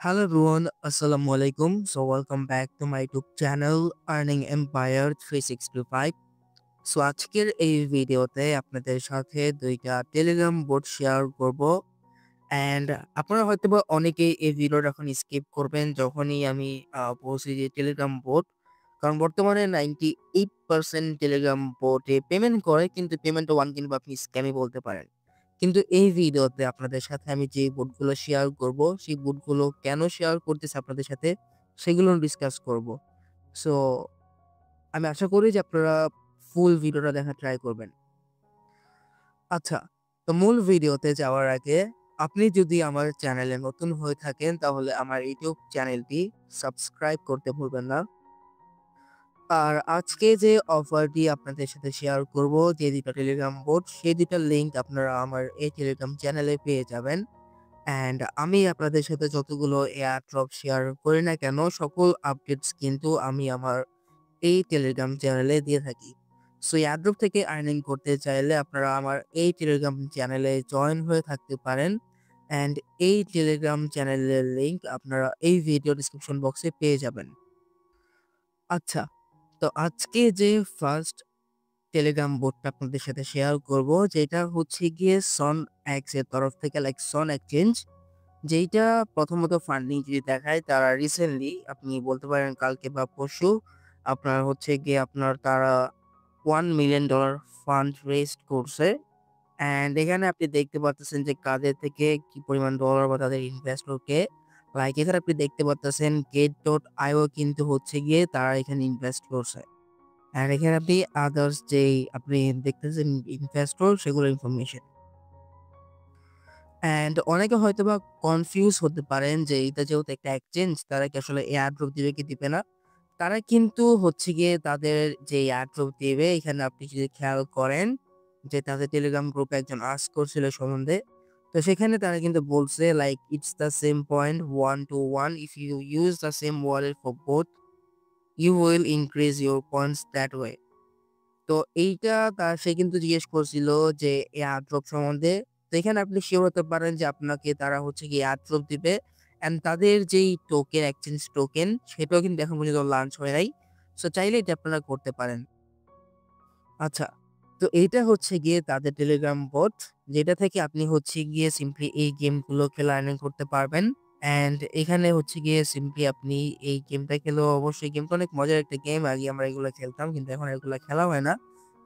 Hello everyone, Assalamu alaikum. So welcome back to my YouTube channel Earning Empire 365. So আজকের এই ভিডিওতে আপনাদের সাথে দুইটা টেলিগ্রাম বোট শেয়ার করব অ্যান্ড আপনারা হয়তোবা অনেকেই এই ভিডিওটা এখন স্কিপ করবেন যখনই আমি বলছি যে টেলিগ্রাম বোট, কারণ বর্তমানে 98% টেলিগ্রাম বোটে পেমেন্ট করে, কিন্তু পেমেন্ট ওয়ান কিংবা আপনি স্ক্যামই বলতে পারেন। কিন্তু এই ভিডিওতে আপনাদের সাথে আমি যে বোটগুলো শেয়ার করব, সেই বোটগুলো কেন শেয়ার করতেছি আপনাদের সাথে সেগুলো ডিসকাস করব। সো আমি আশা করি যে আপনারা ফুল ভিডিওটা দেখার ট্রাই করবেন। আচ্ছা, তো মূল ভিডিওতে যাওয়ার আগে আপনি যদি আমার চ্যানেলে নতুন হয়ে থাকেন তাহলে আমার ইউটিউব চ্যানেলটি সাবস্ক্রাইব করতে ভুলবেন না। আর আজকে যে অফারটি আপনাদের সাথে শেয়ার করব, যে দুটো টেলিগ্রাম বোট, সেই দুটার লিঙ্ক আপনারা আমার এই টেলিগ্রাম চ্যানেলে পেয়ে যাবেন। অ্যান্ড আমি আপনাদের সাথে যতগুলো এয়ার ড্রপ শেয়ার করি না কেন, সকল আপডেটস কিন্তু আমি আমার এই টেলিগ্রাম চ্যানেলে দিয়ে থাকি। সো এয়ারড্রপ থেকে আর্নিং করতে চাইলে আপনারা আমার এই টেলিগ্রাম চ্যানেলে জয়েন হয়ে থাকতে পারেন। অ্যান্ড এই টেলিগ্রাম চ্যানেলের লিঙ্ক আপনারা এই ভিডিও ডিসক্রিপশন বক্সে পেয়ে যাবেন। আচ্ছা, তো আজকে যে ফার্স্ট টেলিগ্রাম বোটটা আপনাদের সাথে শেয়ার করব, যেটা হচ্ছে গিয়ে সন এক্স এর তরফ থেকে, লাইক সন এক্সচেঞ্জ, যেইটা প্রথমত ফান্ডিং যদি দেখায়, তারা রিসেন্টলি আপনি বলতে পারেন কালকে বা পরশু আপনার হচ্ছে গিয়ে আপনার তারা $1 মিলিয়ন ফান্ড রেজ করছে। অ্যান্ড এখানে আপনি দেখতে পারতেছেন যে কাদের থেকে কি পরিমাণ ডলার বা তাদের ইনভেস্টরকে, লাইক এখানে আপনি দেখতে পারতেছেন Gate.io কিন্তু হচ্ছে গিয়ে তারা এখানে ইনভেস্ট করছে। অ্যান্ড এখানে আপনি আদার্স যেই আপনি দেখতেছেন ইনভেস্টর, সেগুলোর ইনফরমেশন। অ্যান্ড অনেকে হয়তোবা কনফিউজ হতে পারেন যে এটা যেহেতু একটা এক্সচেঞ্জ, তারা কি আসলে এয়ারড্রপ দিবে কি দিবে না। তারা কিন্তু হচ্ছে গিয়ে তাদের যে এয়ারড্রপ দিবে, এখানে আপনি যদি খেয়াল করেন যে তাদের টেলিগ্রাম গ্রুপে একজন আস্ক করছিল সম্বন্ধে, তো সেখানে তারা কিন্তু বলছে like it's the same point 1 to 1, if you use the same wallet for both you will increase your points that way. তো এইটা সে কিন্তু জিজ্ঞেস করছিল যে এয়ারড্রপ সম্বন্ধে। তো এখানে আপনি শিওর হতে পারেন যে আপনাকে তারা হচ্ছে গিয়ে এয়ারড্রপ দিবে। অ্যান্ড তাদের যেই টোকেন, এক্সচেঞ্জ টোকেন, সেটাও কিন্তু এখন পর্যন্ত লঞ্চ হয় নাই। সো চাইলে এটা আপনারা করতে পারেন। আচ্ছা, তো এইটা হচ্ছে গিয়ে তাদের টেলিগ্রাম বট, যেটা থেকে আপনি হচ্ছে গিয়ে সিম্পলি এই গেমগুলো খেলে আর্নিং করতে পারবেন। অ্যান্ড এখানে হচ্ছে গিয়ে সিম্পলি আপনি এই গেমটা খেলেও, অবশ্যই গেমটা অনেক মজার একটা গেম। আগে আমরা এগুলো খেলতাম, কিন্তু এখন এগুলো খেলা হয় না।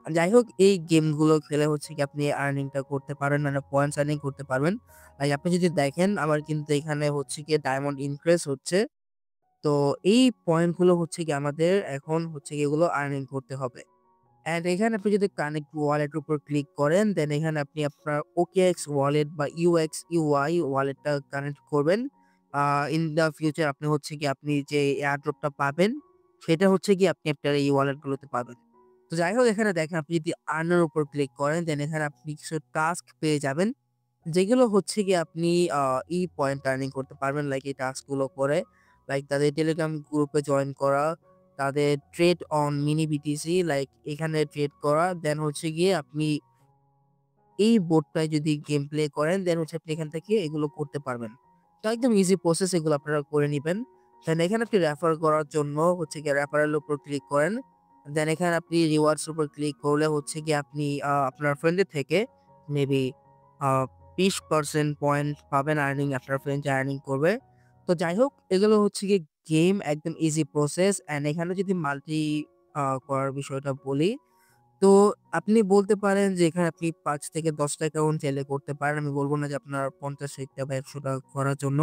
যাই হোক, এই গেমগুলো খেলে হচ্ছে কি আপনি আর্নিংটা করতে পারবেন, মানে পয়েন্টস আর্নিং করতে পারবেন। লাইক আপনি যদি দেখেন আমার কিন্তু এখানে হচ্ছে গিয়ে ডায়মন্ড ইনক্রিজ হচ্ছে। তো এই পয়েন্টগুলো হচ্ছে গিয়ে আমাদের এখন হচ্ছে গিয়ে এগুলো আর্নিং করতে হবে। অ্যান্ড এখানে আপনি যদি কানেক্ট ওয়ালেট উপর ক্লিক করেন, দেন এখানে আপনি আপনার OKX ওয়ালেট বা UXUI ওয়ালেটটা কানেক্ট করবেন। ইন দ্য ফিউচার আপনি হচ্ছে কি আপনি যে এয়ারড্রপটা পাবেন, সেটা হচ্ছে গিয়ে আপনি আপনার এই ওয়ালেটগুলোতে পাবেন। তো যাই হোক, এখানে দেখেন আপনি যদি আর্নার উপর ক্লিক করেন, দেন এখানে আপনি কিছু টাস্ক পেয়ে যাবেন, যেগুলো হচ্ছে গিয়ে আপনি পয়েন্ট আর্নিং করতে পারবেন। লাইক এই টাস্কগুলো করে, লাইক তাদের টেলিগ্রাম গ্রুপে জয়েন করা, তাদের trade on mini BTC, like এখানে ট্রেড করা, দেন হচ্ছে গিয়ে আপনি এই বোর্ডটায় যদি গেম প্লে করেন, দেন হচ্ছে আপনি এখান থেকে এগুলো করতে পারবেন। তো একদম ইজি প্রসেস, এগুলো আপনারা করে নিবেন। দেন এখানে আপনি রেফার করার জন্য হচ্ছে গিয়ে রেফারেল উপর ক্লিক করেন। দেন এখানে আপনি রিওয়ার্ডস উপর ক্লিক করলে হচ্ছে গিয়ে আপনি আপনার ফ্রেন্ডের থেকে মেবি আ 20% পয়েন্ট পাবেন আর্নিং, আপনার ফ্রেন্ড যে আর্নিং করবে। তো যাই হোক, এগুলো হচ্ছে গিয়ে গেম, একদম ইজি প্রসেস। অ্যান্ড এখানে যদি মাল্টি করার বিষয়টা বলি, তো আপনি বলতে পারেন যে এখানে আপনি ৫ থেকে ১০ টা অ্যাকাউন্ট চাইলে করতে পারেন। আমি বলব না যে আপনার ৫০, ৬০ টা বা ১০০ টা করার জন্য।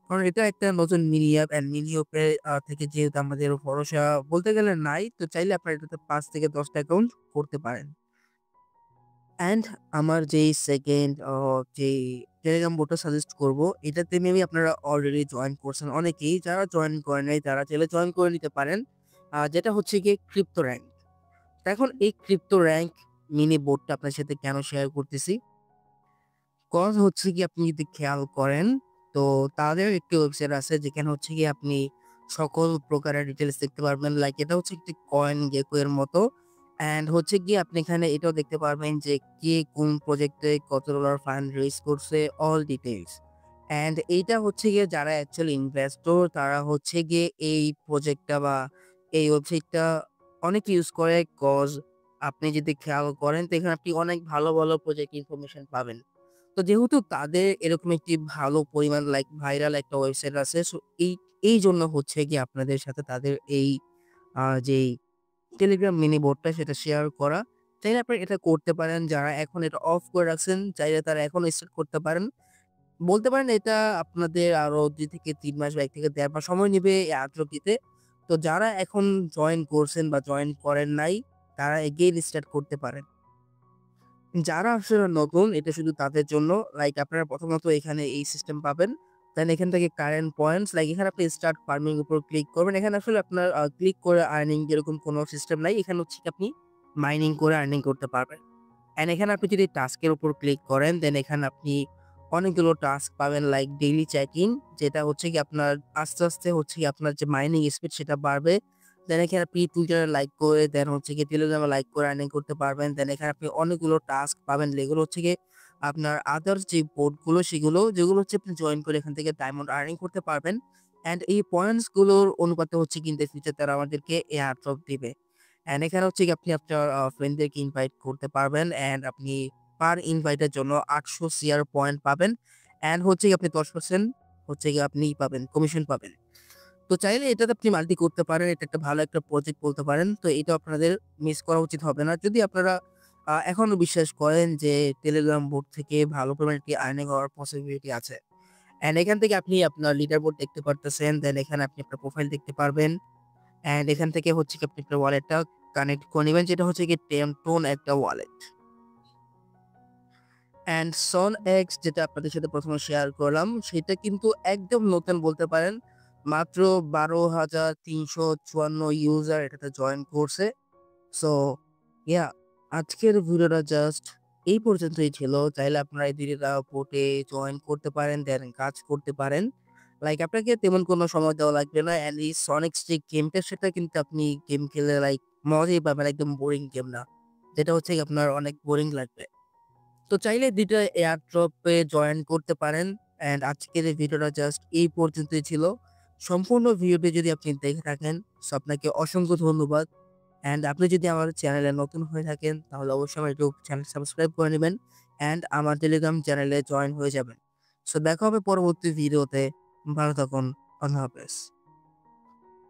কারণ এটা একটা নতুন মিনি অ্যাপ, অ্যান্ড মিনি অ্যাপে থেকে যেহেতু আমাদের ভরসা বলতে গেলে নাই, তো চাইলে আপনারা এটাতে ৫ থেকে ১০ টা অ্যাকাউন্ট করতে পারেন। অ্যান্ড আমার যেই সেকেন্ড যেই টেলিগ্রাম বোটটা সাজেস্ট করব, এটাতে মেবি আপনারা অলরেডি জয়েন করছেন অনেকেই। যারা জয়েন করেন নাই তারা চাইলে জয়েন করে নিতে পারেন। যেটা হচ্ছে গিয়ে ক্রিপ্টো র‍্যাঙ্ক। তো এখন এই ক্রিপ্টো র‍্যাঙ্ক মিনি বোর্ডটা আপনার সাথে কেন শেয়ার করতেছি? কজ হচ্ছে গিয়ে আপনি যদি খেয়াল করেন, তো তাদের একটি ওয়েবসাইট আছে যেখানে হচ্ছে গিয়ে আপনি সকল প্রকারের ডিটেইলস দেখতে পারবেন। লাইক এটা হচ্ছে একটি কয়েন গেকো এর মতো। অ্যান্ড হচ্ছে গিয়ে আপনি এখানে এটাও দেখতে পারবেন যে কে কোন প্রজেক্টে কত ডলার ফান্ড রেইজ করছে, অল ডিটেইলস। অ্যান্ড এইটা হচ্ছে গিয়ে যারা অ্যাকচুয়ালি ইনভেস্টর তারা হচ্ছে গিয়ে এই প্রজেক্টটা বা এই ওয়েবসাইটটা অনেক ইউজ করে। কজ আপনি যদি খেয়াল করেন তো এখানে আপনি অনেক ভালো, ভালো প্রজেক্ট ইনফরমেশন পাবেন। তো যেহেতু তাদের এরকম একটি ভালো পরিমাণ লাইক ভাইরাল একটা ওয়েবসাইট আছে, সো এইজন্য হচ্ছে গিয়ে আপনাদের সাথে তাদের এই যেই টেলিগ্রাম মিনি বোর্ডটা সেটা শেয়ার করা। চাইলে আপনারা এটা করতে পারেন। যারা এখন এটা অফ করে রাখছেন, চাইলে তারা এখনো স্টার্ট করতে পারেন। বলতে পারেন এটা আপনাদের আরো ২ থেকে ৩ মাস বা ১ থেকে ১.৫ মাস সময় নিবে এই এয়ারড্রপ দিতে। তো যারা এখন জয়েন করছেন বা জয়েন করেন নাই, তারা এগেইন স্টার্ট করতে পারেন। যারা আসলে নতুন এটা শুধু তাদের জন্য। লাইক আপনারা প্রথমত এখানে এই সিস্টেম পাবেন। দেন এখান থেকে কারেন্ট পয়েন্টস লাইক এখানে আপনি স্টার্ট ফার্মিং এর উপর ক্লিক করবেন। এখানে আসলে আপনার ক্লিক করে আর্নিং এরকম কোনো সিস্টেম নাই। এখানে হচ্ছে কি আপনি মাইনিং করে আর্নিং করতে পারবেন। অ্যান্ড এখানে আপনি যদি টাস্কের উপর ক্লিক করেন, দেন এখানে আপনি অনেকগুলো টাস্ক পাবেন লাইক ডেইলি চেক-ইন, যেটা হচ্ছে কি আপনার আস্তে, আস্তে হচ্ছে কি আপনার যে মাইনিং স্পিড সেটা বাড়বে। দেন এখানে আপনি Twitter এ লাইক করে, দেন হচ্ছে গিয়ে Telegram এ লাইক করে আর্নিং করতে পারবেন। দেন এখানে আপনি অনেকগুলো টাস্ক পাবেন যেগুলো হচ্ছে গিয়ে আপনার আদার্স যে বোর্ড গুলো সেগুলো যেগুলো হচ্ছে আপনি জয়েন করে এখান থেকে ডায়মন্ড আর্নিং করতে পারবেন। অ্যান্ড এই পয়েন্টস গুলোর অনুপাতে হচ্ছে কিন্তু ফিউচার তারা আমাদেরকে এয়ার ড্রপ দিবে। অ্যান্ড এখানে হচ্ছে গিয়ে আপনি আপনার ফ্রেন্ডদেরকে ইনভাইট করতে পারবেন। অ্যান্ড আপনি পার ইনভাইটের জন্য ৮০০ সিআর পয়েন্ট পাবেন। অ্যান্ড হচ্ছে গিয়ে আপনি ১০% হচ্ছে গিয়ে আপনি পাবেন, কমিশন পাবেন। তো চাইলে এটাতে আপনি মাল্টি করতে পারেন। এটা একটা ভালো একটা প্রজেক্ট বলতে পারেন। তো এটা আপনাদের মিস করা উচিত হবে না। যদি আপনারা এখনো বিশ্বাস করেন যে টেলিগ্রাম বোর্ড থেকে ভালো পরিমাণে একটি আর্নিং হওয়ার পসিবিলিটি আছে। অ্যান্ড এখান থেকে আপনি আপনার লিডার বোর্ড দেখতে পারতেছেন। দেন এখানে আপনি আপনার প্রোফাইল দেখতে পারবেন। অ্যান্ড এখান থেকে হচ্ছে কি আপনি আপনার ওয়ালেটটা কানেক্ট করে নিবেন, যেটা হচ্ছে গিয়ে টেমটোন একটা ওয়ালেট। অ্যান্ড SonX যেটা আপনাদের সাথে ১ম এ শেয়ার করলাম, সেটা কিন্তু একদম নতুন বলতে পারেন। মাত্র ১২,৩৫৪ ইউজার এটাতে জয়েন করছে। সো ইয়া আজকের ভিডিওটা জাস্ট এই পর্যন্তই ছিল। চাইলে আপনারা এই ২ টা পোর্টে জয়েন করতে পারেন, দেন কাজ করতে পারেন। লাইক আপনাকে তেমন কোনো সময় দেওয়া লাগবে না। অ্যান্ড এই SonX যে গেমটা সেটা কিন্তু আপনি গেম খেলে লাইক মজাই পাবেন, একদম বোরিং গেম না। যেটা হচ্ছে গিয়ে আপনার অনেক বোরিং লাগবে। তো চাইলে ২ টা এয়ারড্রপে জয়েন করতে পারেন। অ্যান্ড আজকের এই ভিডিওটা জাস্ট এই পর্যন্তই ছিল। সম্পূর্ণ ভিডিওটি যদি আপনি দেখে থাকেন, সো আপনাকে অসংখ্য ধন্যবাদ। অ্যান্ড আপনি যদি আমার চ্যানেলে নতুন হয়ে থাকেন, তাহলে অবশ্যই আমার ইউটিউব চ্যানেল সাবস্ক্রাইব করে নিবেন। অ্যান্ড আমার টেলিগ্রাম চ্যানেলে জয়েন হয়ে যাবেন। সো দেখা হবে পরবর্তী ভিডিওতে। ভালো থাকুন। আল্লাহ হাফেজ।